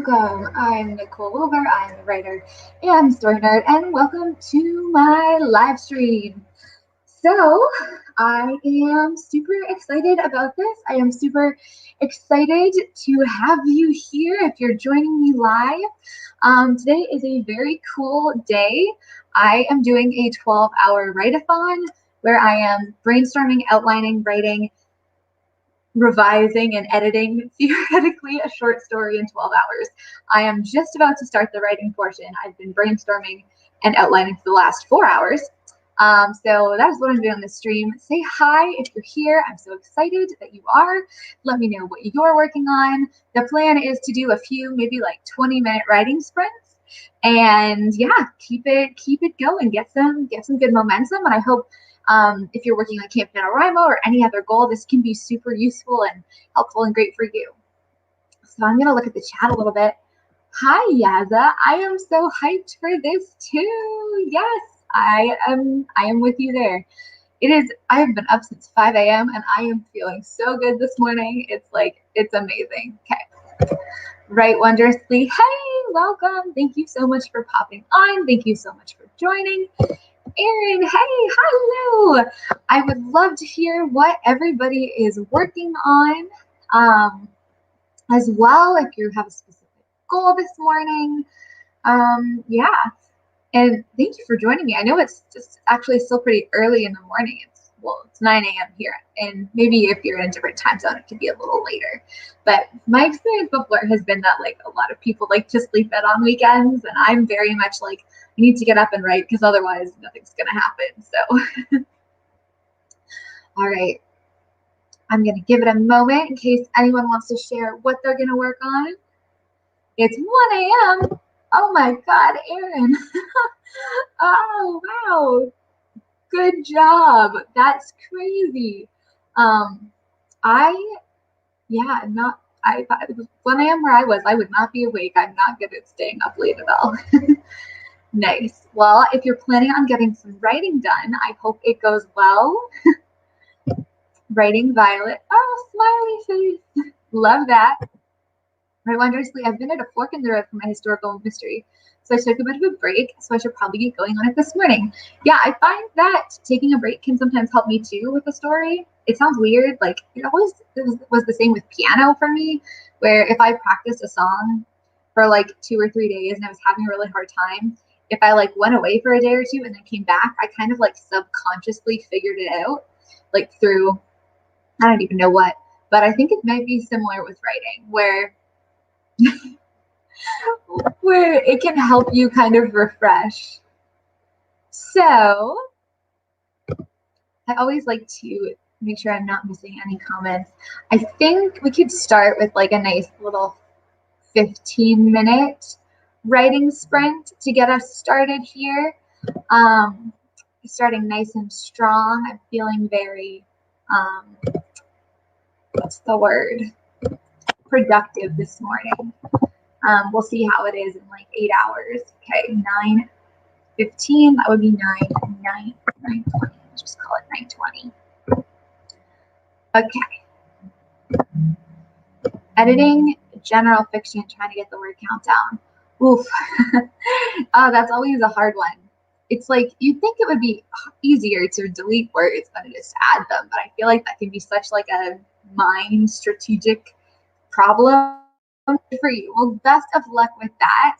Welcome. I'm Nicole Wilbur. I'm a writer and story nerd, and welcome to my live stream. So, I am super excited about this. I am super excited to have you here if you're joining me live. Today is a very cool day. I am doing a 12-hour write-a-thon where I am brainstorming, outlining, writing, revising and editing theoretically a short story in 12 hours. I am just about to start the writing portion. I've been brainstorming and outlining for the last 4 hours. So that is what I'm doing on this stream. Say hi if you're here. I'm so excited that you are. Let me know what you're working on. The plan is to do a few, maybe like 20-minute writing sprints, and yeah, keep it going. Get some good momentum. And I hope if you're working on Camp Nanowrimo or any other goal, this can be super useful and helpful and great for you. So I'm gonna look at the chat a little bit. Hi Yaza, I am so hyped for this too. Yes, I am with you there. I have been up since 5 a.m. and I am feeling so good this morning. It's amazing. Okay. Right wondrously. Hey, welcome. Thank you so much for popping on. Thank you so much for joining. Erin, hey, hello. I would love to hear what everybody is working on as well, if you have a specific goal this morning. Yeah, and thank you for joining me. I know it's just actually still pretty early in the morning. It's 9 a.m. here, and maybe if you're in a different time zone, it could be a little later. But my experience before has been that like a lot of people like to sleep in on weekends, and I'm very much like, I need to get up and write because otherwise nothing's gonna happen. So all right, I'm gonna give it a moment in case anyone wants to share what they're gonna work on. It's 1 a.m. Oh my God, Erin. Oh wow. Good job. That's crazy. If it was 1 a.m. where I would not be awake. I'm not good at staying up late at all. Nice. Well, if you're planning on getting some writing done, I hope it goes well. Writing Violet. Oh, smiley face. Love that. Right wondrously, I've been at a fork in the road for my historical mystery, so I took a bit of a break, so I should probably get going on it this morning. Yeah, I find that taking a break can sometimes help me too with a story. It sounds weird, like it was the same with piano for me, where if I practiced a song for like 2 or 3 days and I was having a really hard time, if I like went away for a day or two and then came back, I kind of like subconsciously figured it out, like through, I don't even know what, but I think it might be similar with writing, where it can help you kind of refresh. So I always like to make sure I'm not missing any comments. I think we could start with like a nice little 15-minute writing sprint to get us started here. Starting nice and strong. I'm feeling very, what's the word? Productive this morning. We'll see how it is in like 8 hours. Okay, 9:15. That would be 9:20. Let's just call it 9:20. Okay. Editing general fiction, trying to get the word count down. Oof. That's always a hard one. It's like you'd think it would be easier to delete words than it is to add them, but I feel like that can be such like a mind strategic problem for you. Well, best of luck with that.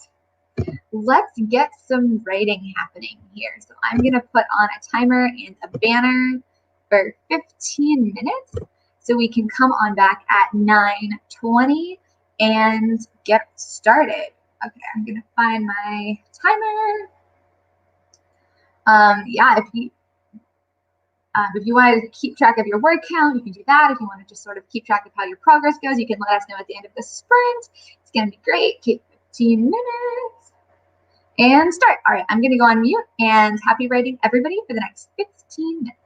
Let's get some writing happening here. So I'm going to put on a timer and a banner for 15 minutes so we can come on back at 9:20 and get started. Okay, I'm going to find my timer. Yeah, if you want to keep track of your word count, you can do that. If you want to just sort of keep track of how your progress goes, you can let us know at the end of the sprint. It's going to be great. Take 15 minutes and start. All right, I'm going to go on mute, and happy writing, everybody, for the next 15 minutes.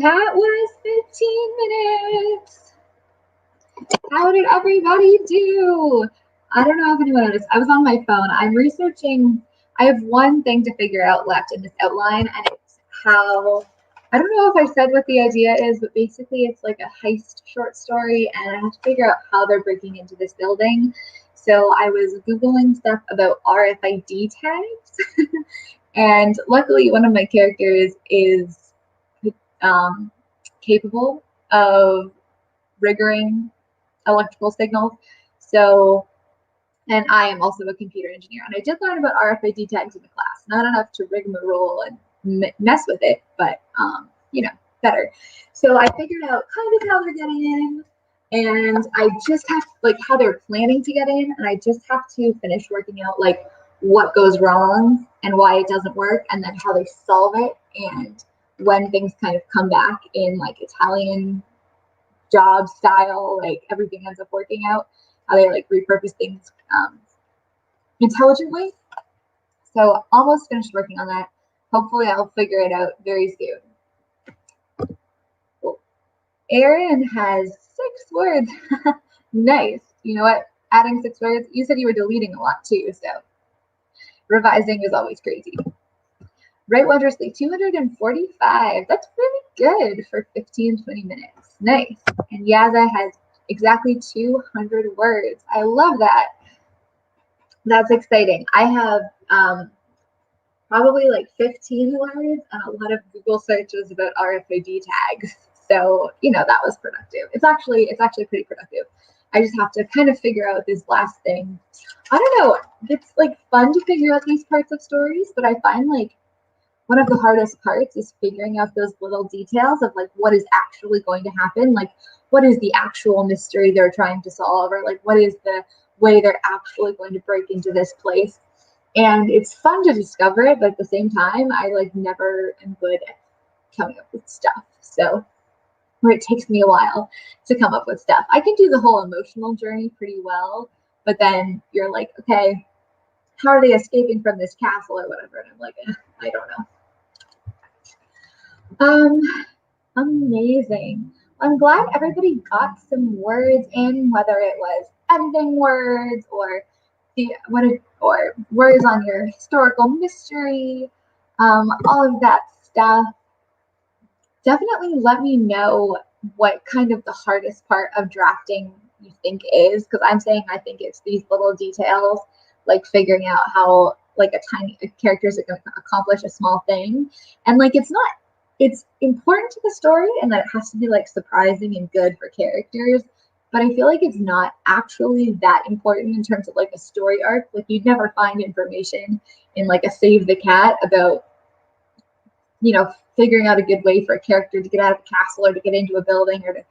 That was 15 minutes. How did everybody do? I don't know if anyone noticed. I was on my phone. I'm researching. I have one thing to figure out left in this outline, and it's how, I don't know if I said what the idea is, but basically it's like a heist short story, and I have to figure out how they're breaking into this building. So I was Googling stuff about RFID tags, and luckily one of my characters is capable of rigging electrical signals. So, and I am also a computer engineer, and I did learn about RFID tags in the class. Not enough to rigmarole and mess with it, but you know, better. So I figured out kind of how they're getting in, and I just have like how they're planning to get in, and I just have to finish working out like what goes wrong and why it doesn't work, and then how they solve it, and when things kind of come back in like Italian job style, like everything ends up working out, how they like repurpose things intelligently. So almost finished working on that. Hopefully I'll figure it out very soon. Cool. Aaron has 6 words. Nice. You know what? Adding 6 words. You said you were deleting a lot too, so revising is always crazy. Right wondrously, 245. That's really good for 15-20 minutes. Nice. And Yaza has exactly 200 words. I love that. That's exciting. I have probably like 15 words and a lot of Google searches about RFID tags. So, you know, that was productive. It's actually pretty productive. I just have to kind of figure out this last thing. I don't know. It's like fun to figure out these parts of stories, but I find like one of the hardest parts is figuring out those little details of like what is actually going to happen, like what is the actual mystery they're trying to solve, or like what is the way they're actually going to break into this place. And it's fun to discover it, but at the same time, I like never am good at coming up with stuff. So where it takes me a while to come up with stuff. I can do the whole emotional journey pretty well, but then you're like, okay, how are they escaping from this castle or whatever? And I'm like, I don't know. Amazing. I'm glad everybody got some words in, whether it was editing words or or words on your historical mystery, all of that stuff. Definitely let me know what kind of the hardest part of drafting you think is, because I'm saying I think it's these little details, like figuring out how like a character is going to accomplish a small thing, and like it's important to the story and that it has to be like surprising and good for characters, but I feel like it's not actually that important in terms of like a story arc. Like you'd never find information in like a Save the Cat about, you know, figuring out a good way for a character to get out of a castle or to get into a building or to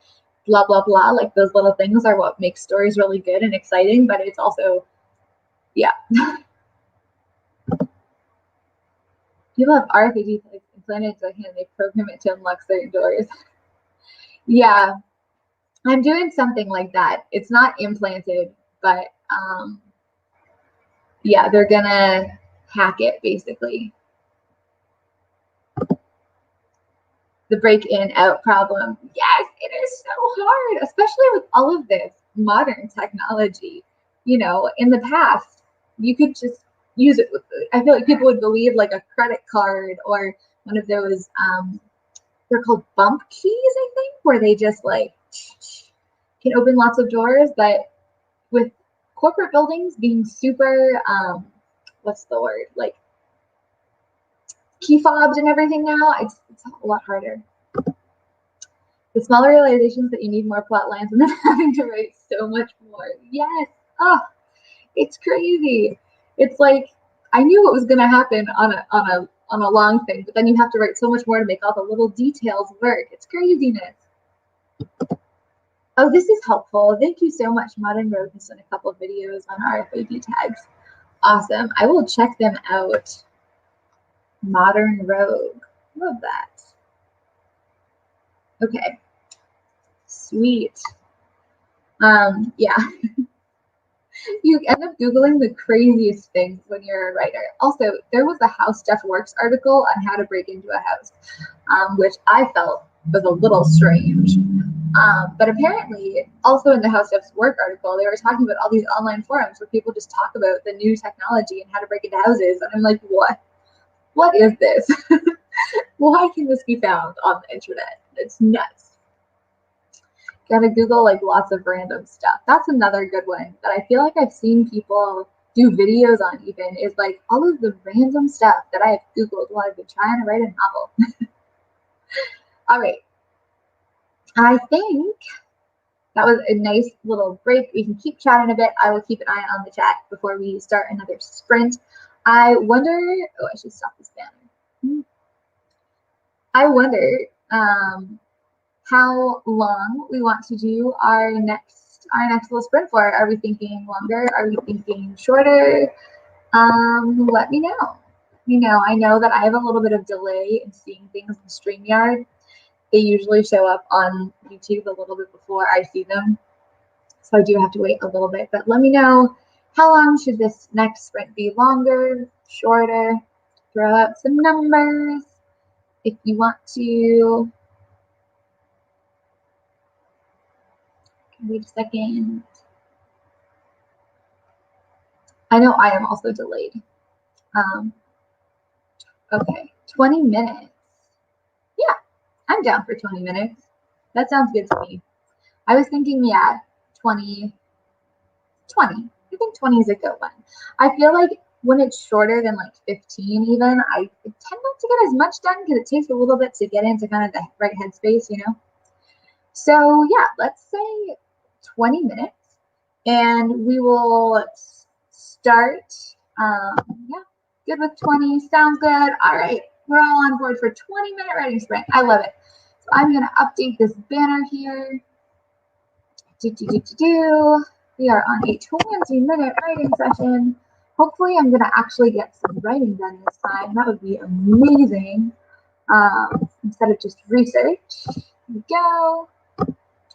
blah, blah, blah. Like those little things are what makes stories really good and exciting, but it's also, yeah. People have RFID tags implanted into their hand. They program it to unlock certain doors. Yeah, I'm doing something like that. It's not implanted, but yeah, they're gonna hack it basically. The break-in out problem. Yes, it is so hard, especially with all of this modern technology. You know, in the past, you could just use it with, I feel like people would believe like a credit card or one of those, they're called bump keys, I think, where they just like can open lots of doors. But with corporate buildings being super, what's the word? Like key fobs and everything now, it's a lot harder. The smaller realizations that you need more plot lines and then having to write so much more. Yes. Oh, it's crazy. It's like I knew what was going to happen on a long thing, but then you have to write so much more to make all the little details work. It's craziness. Oh, this is helpful. Thank you so much. Modern Rogue has done a couple of videos on RFID tags. Awesome. I will check them out. Modern Rogue. Love that. Okay. Sweet. Yeah. You end up Googling the craziest things when you're a writer. Also, there was a How Stuff Works article on how to break into a house, which I felt was a little strange. But apparently, also in the House Stuff's work article, they were talking about all these online forums where people just talk about the new technology and how to break into houses. And I'm like, what? What is this? Why can this be found on the internet? It's nuts. Gotta Google like lots of random stuff. That's another good one that I feel like I've seen people do videos on even, is like all of the random stuff that I have Googled while I've been trying to write a novel. All right. I think that was a nice little break. We can keep chatting a bit. I will keep an eye on the chat before we start another sprint. I wonder, oh, I should stop this banner. I wonder how long we want to do our next little sprint for. Are we thinking longer? Are we thinking shorter? Let me know. I know that I have a little bit of delay in seeing things in StreamYard. They usually show up on YouTube a little bit before I see them. So I do have to wait a little bit, but let me know, how long should this next sprint be? Longer, shorter? Throw out some numbers if you want to. Wait a second. I know I am also delayed. Okay, 20 minutes. Yeah, I'm down for 20 minutes. That sounds good to me. I was thinking, yeah, 20. I think 20 is a good one. I feel like when it's shorter than like 15 even, I tend not to get as much done because it takes a little bit to get into kind of the right headspace, So yeah, let's say 20 minutes and we will start. Yeah, good with 20. Sounds good. All right, we're all on board for 20-minute writing sprint. I love it. So I'm going to update this banner here. We are on a 20-minute writing session. Hopefully I'm going to actually get some writing done this time. That would be amazing. Instead of just research. Here we go.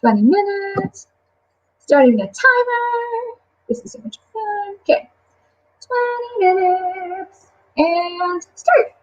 20 minutes. Starting a timer. This is so much fun. Okay. 20 minutes. And start.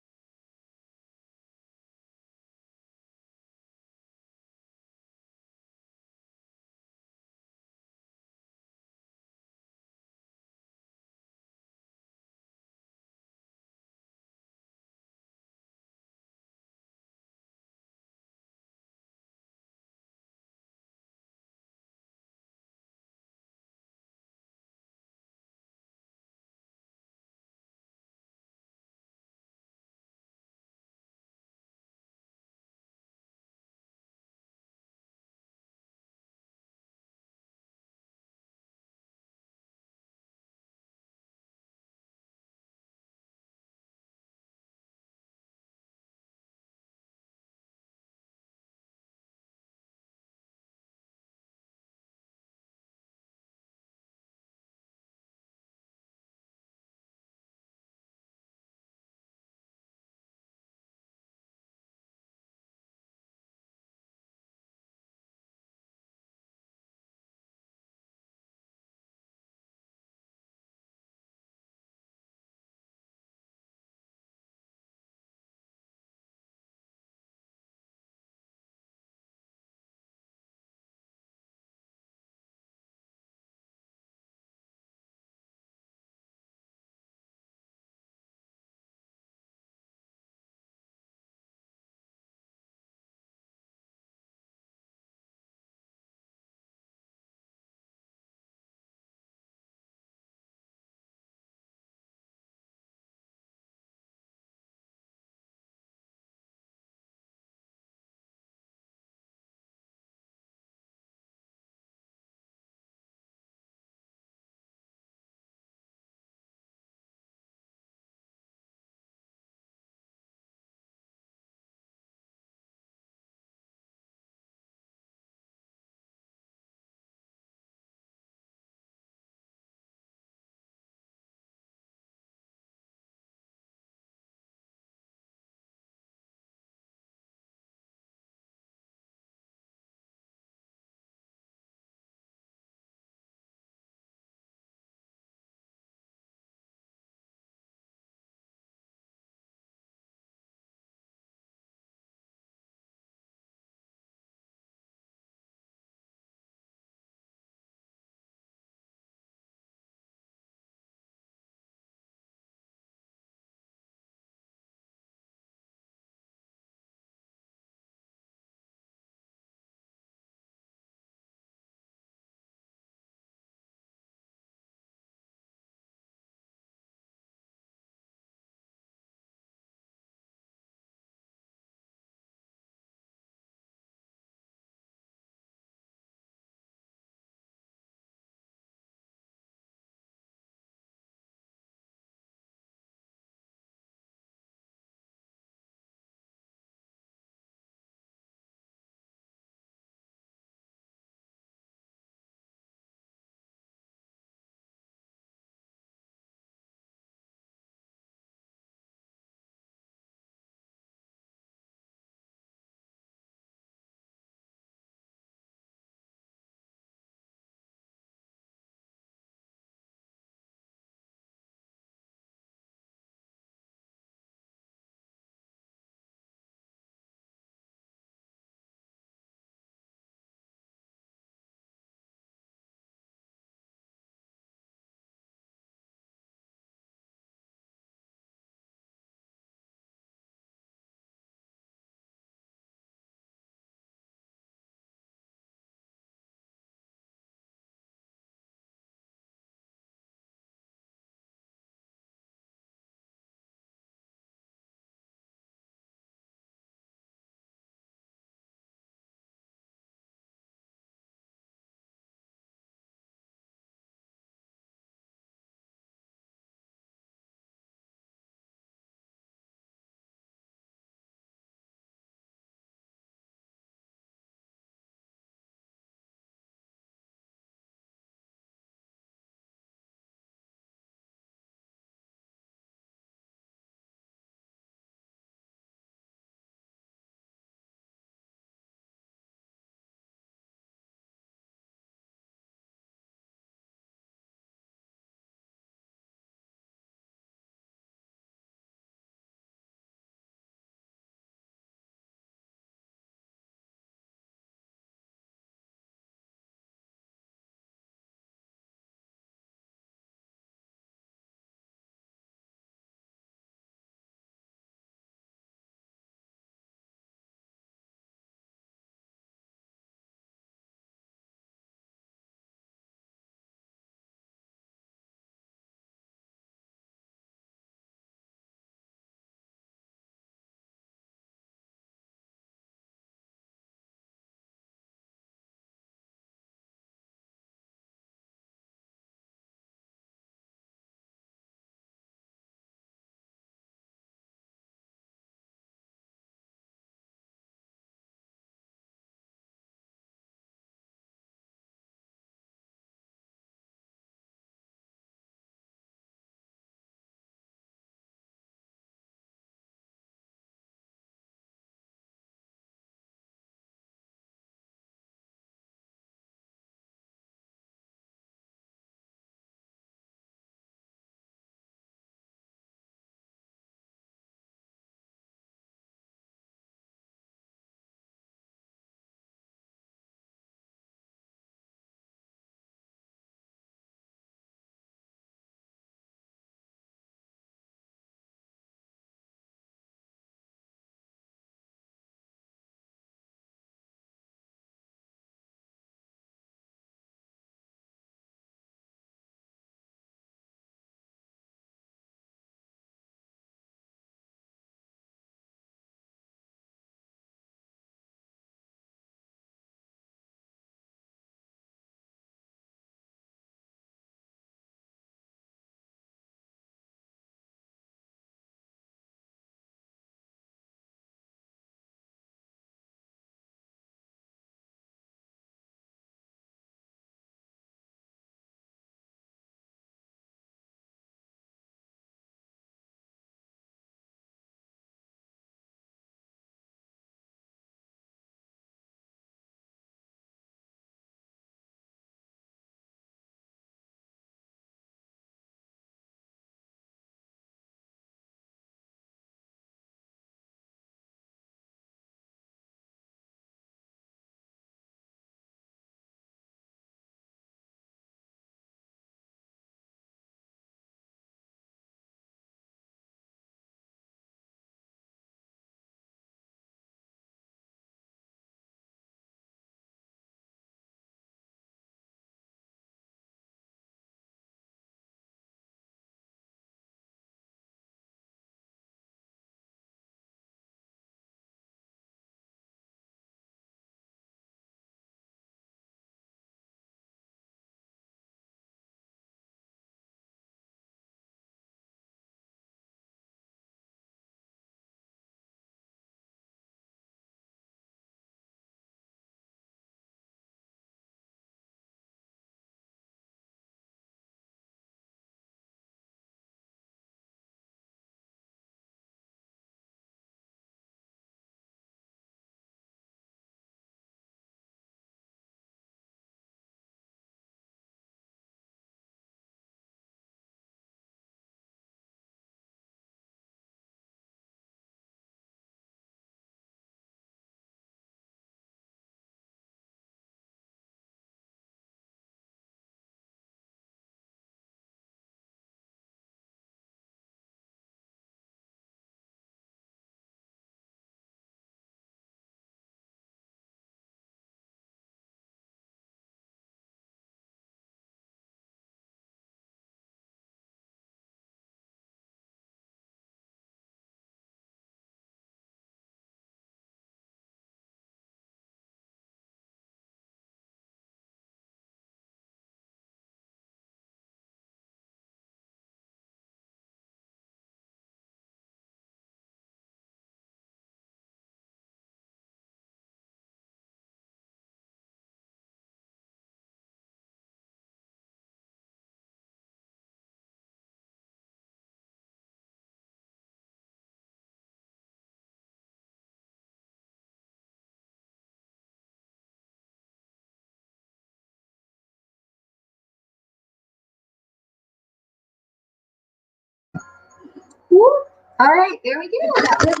Woo. All right, there we go. That was a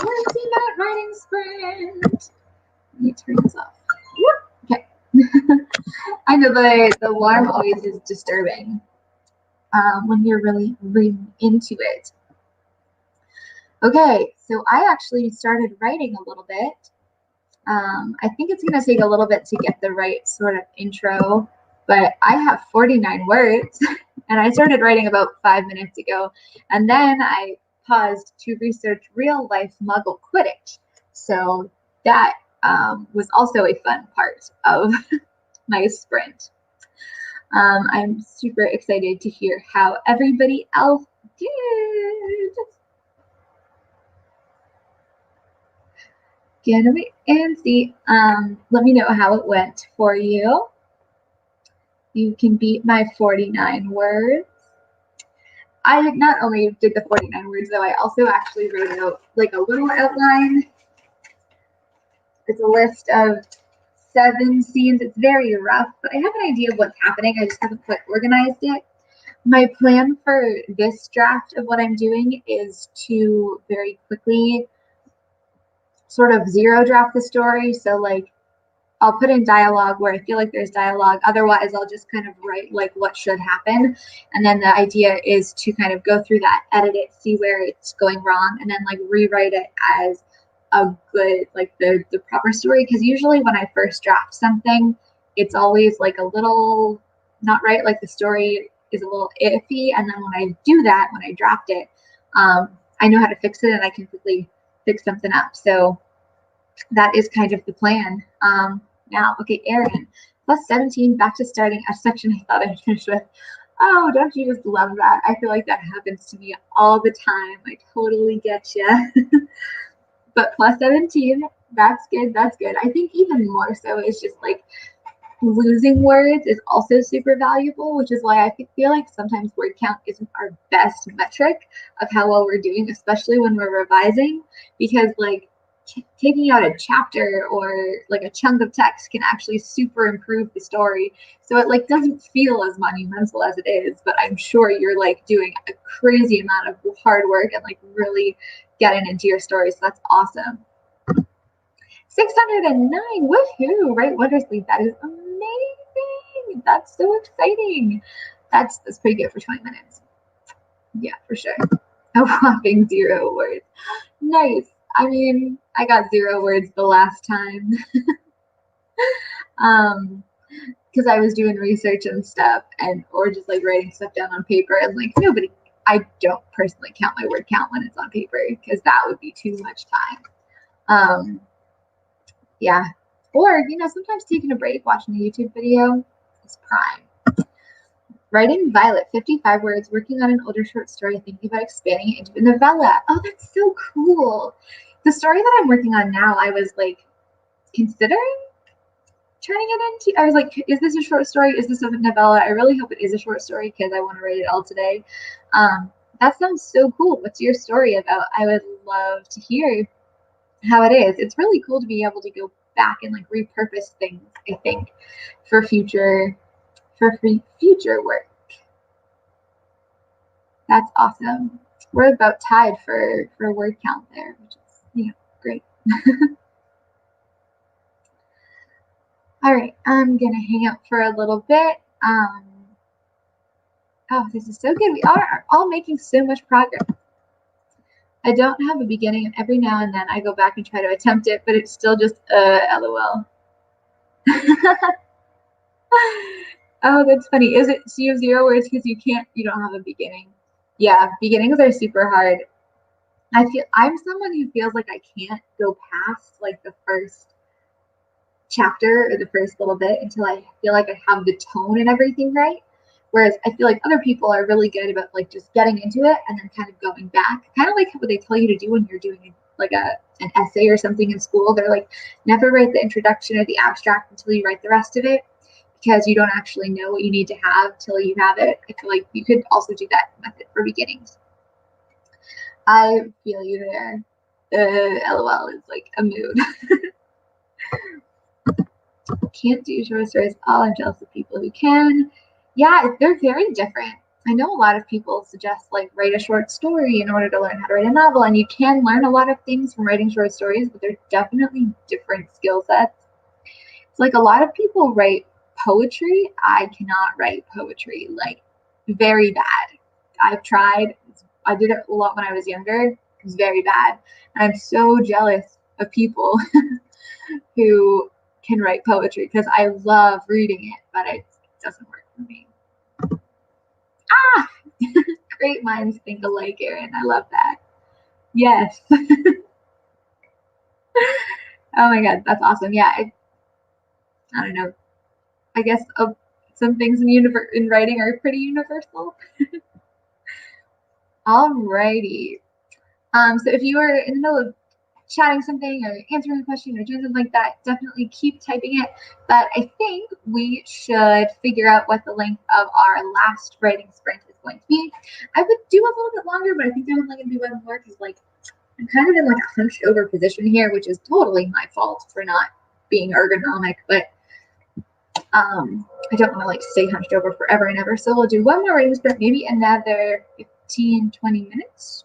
20-minute writing sprint. Let me turn this off. Woo. Okay. I know the alarm always is disturbing when you're really reading into it. Okay, so I actually started writing a little bit. I think it's going to take a little bit to get the right sort of intro, but I have 49 words, and I started writing about 5 minutes ago, and then I paused to research real-life Muggle Quidditch. So that was also a fun part of my sprint. I'm super excited to hear how everybody else did. Get away and see. Let me know how it went for you. You can beat my 49 words. I not only did the 49 words, though, I also actually wrote out like a little outline. It's a list of 7 scenes. It's very rough, but I have an idea of what's happening. I just haven't quite organized it. My plan for this draft of what I'm doing is to very quickly sort of zero draft the story. So like I'll put in dialogue where I feel like there's dialogue. Otherwise, I'll just kind of write like what should happen. And then the idea is to kind of go through that, edit it, see where it's going wrong, and then like rewrite it as a good, like the proper story. Because usually when I first draft something, it's always like a little not right. Like the story is a little iffy. And then when I do that, when I draft it, I know how to fix it and I can quickly fix something up. So that is kind of the plan. Now, okay, Erin, plus 17, back to starting a section I thought I'd finish with. Oh, don't you just love that? I feel like that happens to me all the time. I totally get you. But plus 17, that's good. That's good. I think even more so is just like losing words is also super valuable, which is why I feel like sometimes word count isn't our best metric of how well we're doing, especially when we're revising, because like taking out a chapter or like a chunk of text can actually super improve the story. So it like doesn't feel as monumental as it is, but I'm sure you're like doing a crazy amount of hard work and like really getting into your story. So that's awesome. 609, woohoo, right wonderfully. That is amazing. That's so exciting. That's pretty good for 20 minutes. Yeah, for sure. A whopping 0 words. Nice. I mean, I got 0 words the last time. Because I was doing research and stuff, and or just like writing stuff down on paper, and like I don't personally count my word count when it's on paper because that would be too much time. Yeah, or sometimes taking a break, watching a YouTube video is prime. Writing Violet, 55 words, working on an older short story, thinking about expanding it into a novella. Oh, that's so cool. The story that I'm working on now, I was like considering turning it into, I was like, is this a short story? Is this a novella? I really hope it is a short story because I want to write it all today. That sounds so cool. What's your story about? I would love to hear how it is. It's really cool to be able to go back and like repurpose things, I think, for future work. That's awesome. We're about tied for word count there, which is great. All right, I'm gonna hang out for a little bit. Oh, this is so good. We are all making so much progress. I don't have a beginning, and every now and then I go back and try to attempt it, but it's still just LOL. Oh, that's funny. Is it so you have 0 words because you don't have a beginning? Yeah, beginnings are super hard. I'm someone who feels like I can't go past like the first chapter or the first little bit until I feel like I have the tone and everything right. Whereas I feel like other people are really good about like just getting into it and then kind of going back, kind of like what they tell you to do when you're doing like an essay or something in school. They're like, never write the introduction or the abstract until you write the rest of it, because you don't actually know what you need to have till you have it. I feel like you could also do that method for beginnings. I feel you there. LOL is like a mood. Can't do short stories. Oh, I'm jealous of people who can. Yeah, they're very different. I know a lot of people suggest like write a short story in order to learn how to write a novel, and you can learn a lot of things from writing short stories, but they're definitely different skill sets. It's like a lot of people write poetry. I cannot write poetry, like very bad. I've tried. I did it a lot when I was younger. It's very bad. And I'm so jealous of people who can write poetry because I love reading it, but it doesn't work for me. Ah, great minds think alike, Erin. I love that. Yes. Oh my God, that's awesome. Yeah, I don't know. I guess some things in writing are pretty universal. Alrighty. So if you are in the middle of chatting something or answering a question or doing something like that, definitely keep typing it. But I think we should figure out what the length of our last writing sprint is going to be. I would do a little bit longer, but I think there's only going to be one more because like I'm kind of in like a hunched over position here, which is totally my fault for not being ergonomic, but I don't want to like stay hunched over forever and ever. So we'll do one more writing sprint, maybe another 15, 20 minutes.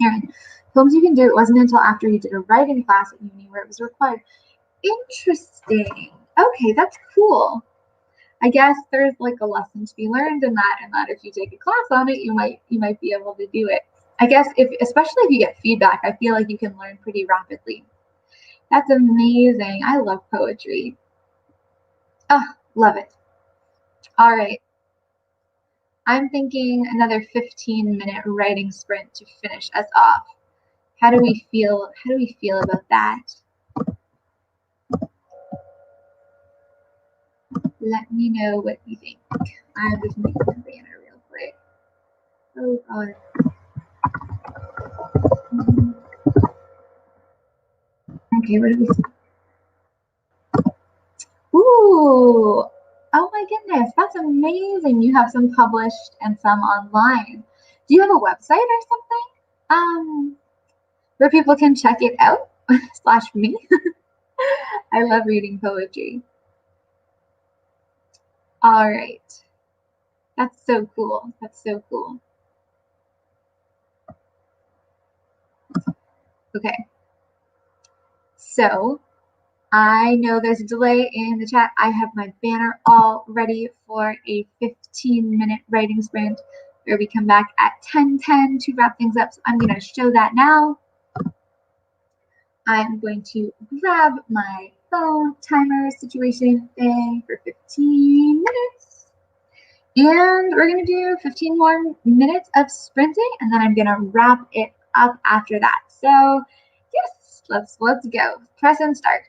Aaron, films you can do, it wasn't until after you did a writing class at uni where it was required. Interesting. Okay, that's cool. I guess there's like a lesson to be learned in that, and that if you take a class on it, you might be able to do it. I guess especially if you get feedback, I feel like you can learn pretty rapidly. That's amazing. I love poetry. Oh, love it. All right. I'm thinking another 15-minute writing sprint to finish us off. How do we feel? How do we feel about that? Let me know what you think. I'm just making a banner real quick. Oh God. Okay, what do we see? Ooh. Oh my goodness, that's amazing. You have some published and some online. Do you have a website or something? Where people can check it out? Slash me. I love reading poetry. All right. That's so cool. That's so cool. Okay. So I know there's a delay in the chat. I have my banner all ready for a 15-minute writing sprint where we come back at 10:10 to wrap things up. So I'm going to show that now. I'm going to grab my phone timer situation thing for 15 minutes. And we're going to do 15 more minutes of sprinting, and then I'm going to wrap it up after that. So yes, let's go. Press and start.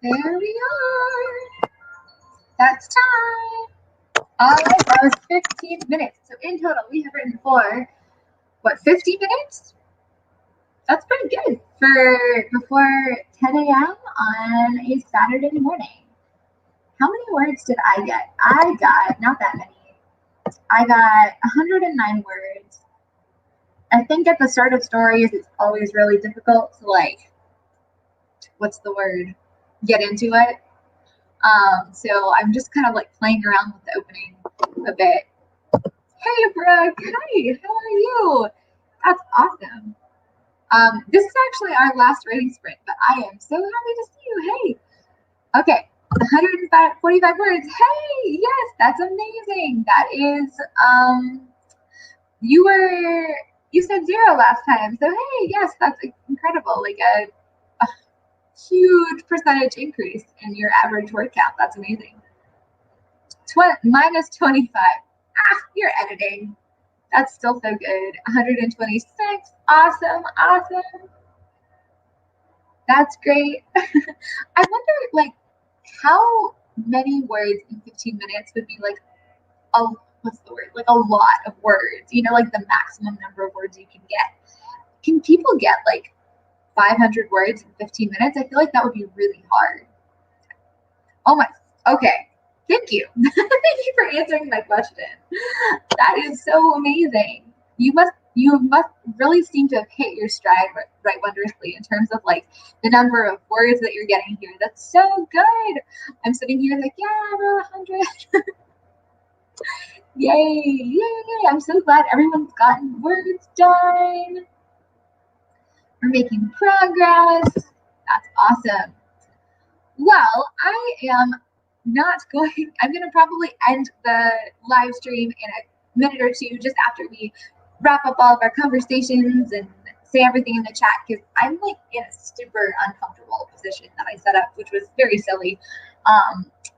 There we are. That's time. All right, that was 15 minutes. So in total, we have written for, what, 50 minutes? That's pretty good for before 10 a.m. on a Saturday morning. How many words did I get? I got not that many. I got 109 words. I think at the start of stories, it's always really difficult to, like, what's the word? Get into it. So I'm just kind of like playing around with the opening a bit. Hey, Brooke. Hi, how are you? That's awesome. This is actually our last writing sprint, but I am so happy to see you. Hey. Okay. 145 words. Hey, yes, that's amazing. That is, you said 0 last time. So, hey, yes, that's incredible. Like a huge percentage increase in your average word count. That's amazing. Minus 25. You're editing. That's still so good. 126. Awesome. Awesome. That's great. I wonder, like, how many words in 15 minutes would be like what's the word? Like a lot of words. You know, like the maximum number of words you can get. Can people get like 500 words in 15 minutes? I feel like that would be really hard. Oh my. Okay. Thank you. Thank you for answering my question. That is so amazing. You must really seem to have hit your stride right wondrously in terms of like the number of words that you're getting here. That's so good. I'm sitting here like, yeah, we're 100. Yay, yay. I'm so glad everyone's gotten words done. We're making progress. That's awesome. Well, I am not going, I'm going to probably end the live stream in a minute or two just after we wrap up all of our conversations and say everything in the chat, because I'm like in a super uncomfortable position that I set up, which was very silly.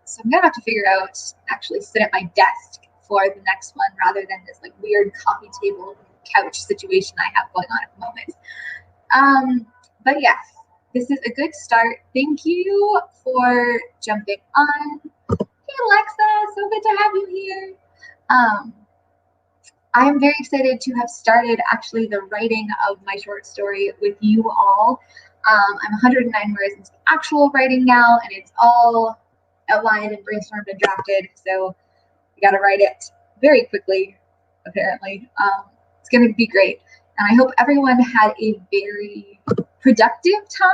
So I'm going to have to figure out, actually sit at my desk for the next one rather than this like weird coffee table couch situation I have going on at the moment. But yes. This is a good start. Thank you for jumping on. Hey, Alexa, so good to have you here. I am very excited to have started actually the writing of my short story with you all. I'm 109 words into actual writing now, and it's all outlined and brainstormed and drafted. So we got to write it very quickly, apparently. It's going to be great. And I hope everyone had a very productive time.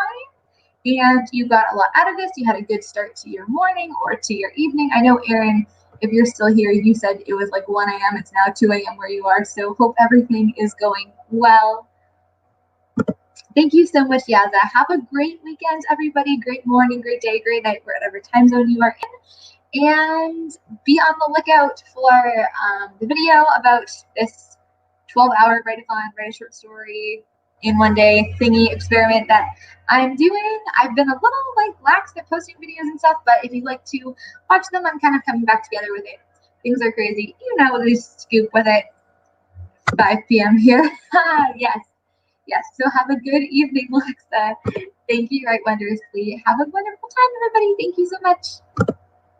And you got a lot out of this. You had a good start to your morning or to your evening. I know, Erin, if you're still here, you said it was like 1 a.m. It's now 2 a.m. where you are. So hope everything is going well. Thank you so much, Yaza. Have a great weekend, everybody. Great morning, great day, great night, whatever time zone you are in. And be on the lookout for the video about this 12-hour write-a-thon, write a short story in one day thingy experiment that I'm doing. I've been a little like lax at posting videos and stuff, but if you'd like to watch them, I'm kind of coming back together with it. Things are crazy. You know, they scoop with it. 5 p.m. here. Yes. So have a good evening, Alexa. Thank you, Write Wondrously. Have a wonderful time, everybody. Thank you so much.